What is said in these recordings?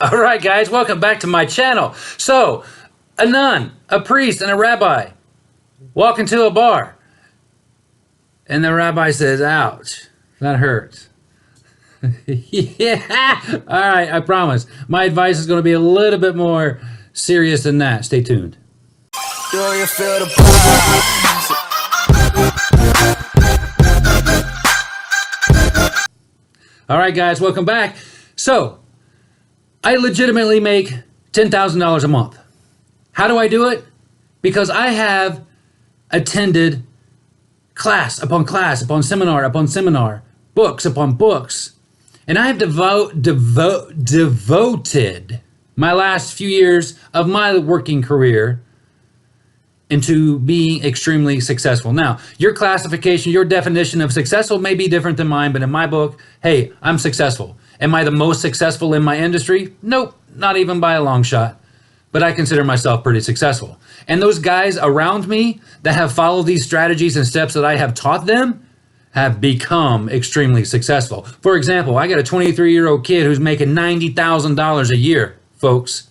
All right, guys, welcome back to my channel. So, a nun, a priest, and a rabbi walk into a bar. And the rabbi says, ouch, that hurts. Yeah, all right, I promise. My advice is going to be a little bit more serious than that. Stay tuned. Do you feel the All right, guys, welcome back. So, I legitimately make $10,000 a month. How do I do it? Because I have attended class upon seminar upon seminar, books upon books, and I have devoted my last few years of my working career into being extremely successful. Now, your classification, your definition of successful may be different than mine, but in my book, hey, I'm successful. Am I the most successful in my industry? Nope, not even by a long shot. But I consider myself pretty successful. And those guys around me that have followed these strategies and steps that I have taught them have become extremely successful. For example, I got a 23-year-old kid who's making $90,000 a year, folks.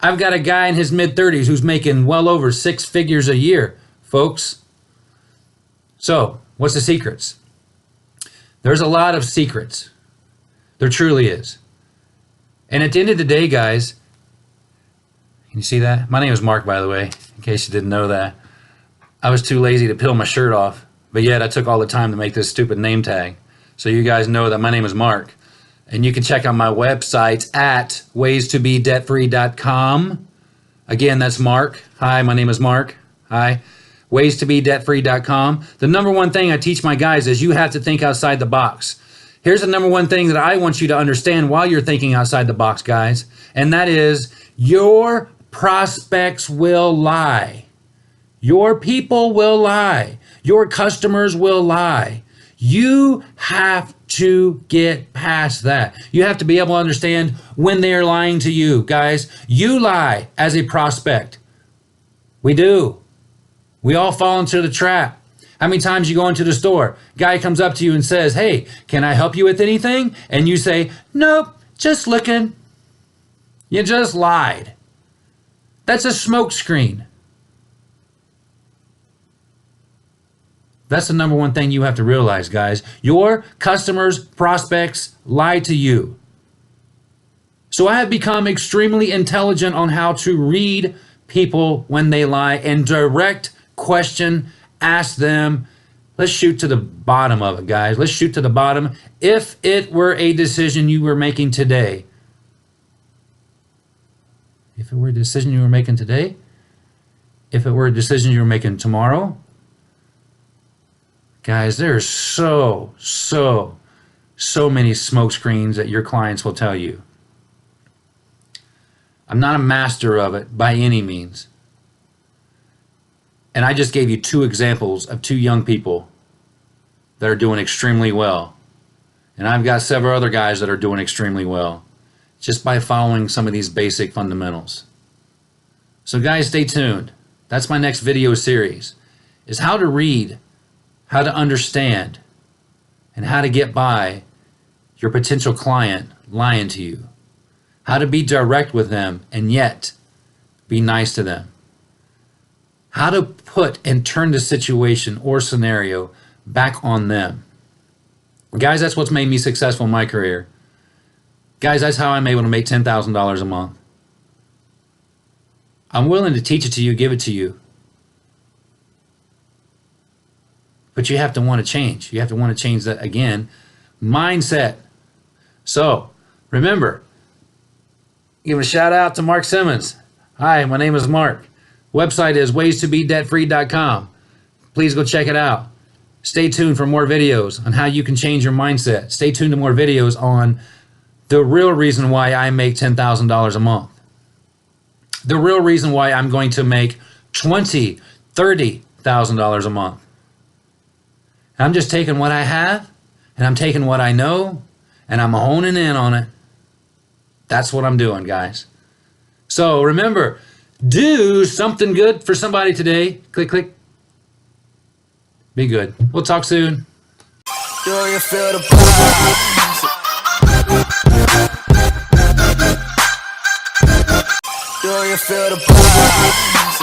I've got a guy in his mid-30s who's making well over 6 figures a year, folks. So, what's the secrets? There's a lot of secrets. There truly is. And at the end of the day, guys, can you see that? My name is Mark, by the way, in case you didn't know that. I was too lazy to peel my shirt off, but yet I took all the time to make this stupid name tag. So you guys know that my name is Mark. And you can check out my website at waystobedebtfree.com. Again, that's Mark. Hi, my name is Mark. Hi. waystobedebtfree.com. The number one thing I teach my guys is you have to think outside the box. Here's the number one thing that I want you to understand while you're thinking outside the box, guys. And that is your prospects will lie. Your people will lie. Your customers will lie. You have to get past that. You have to be able to understand when they are lying to you, guys. You lie as a prospect. We do. We all fall into the trap. How many times you go into the store, guy comes up to you and says, hey, can I help you with anything? And you say, nope, just looking. You just lied. That's a smoke screen. That's the number one thing you have to realize, guys. Your customers, prospects lie to you. So I have become extremely intelligent on how to read people when they lie and direct question, ask them. Let's shoot to the bottom of it, guys. Let's shoot to the bottom. If it were a decision you were making today, if it were a decision you were making today, if it were a decision you were making tomorrow, guys, there's so many smoke screens that your clients will tell you. I'm not a master of it by any means. And I just gave you 2 examples of 2 young people that are doing extremely well. And I've got several other guys that are doing extremely well just by following some of these basic fundamentals. So guys, stay tuned. That's my next video series, is how to read, how to understand, and how to get by your potential client lying to you. How to be direct with them and yet be nice to them. How to put and turn the situation or scenario back on them. Guys, that's what's made me successful in my career. Guys, that's how I'm able to make $10,000 a month. I'm willing to teach it to you, give it to you. But you have to want to change. You have to want to change that, again, mindset. So, remember, give a shout out to Mark Simmons. Hi, my name is Mark. Website is waystobedebtfree.com. Please go check it out. Stay tuned for more videos on how you can change your mindset. Stay tuned to more videos on the real reason why I make $10,000 a month. The real reason why I'm going to make $20,000, $30,000 a month. I'm just taking what I have, and I'm taking what I know, and I'm honing in on it. That's what I'm doing, guys. So remember, do something good for somebody today. Click, click. Be good. We'll talk soon. Do you feel the Do you feel the vibe?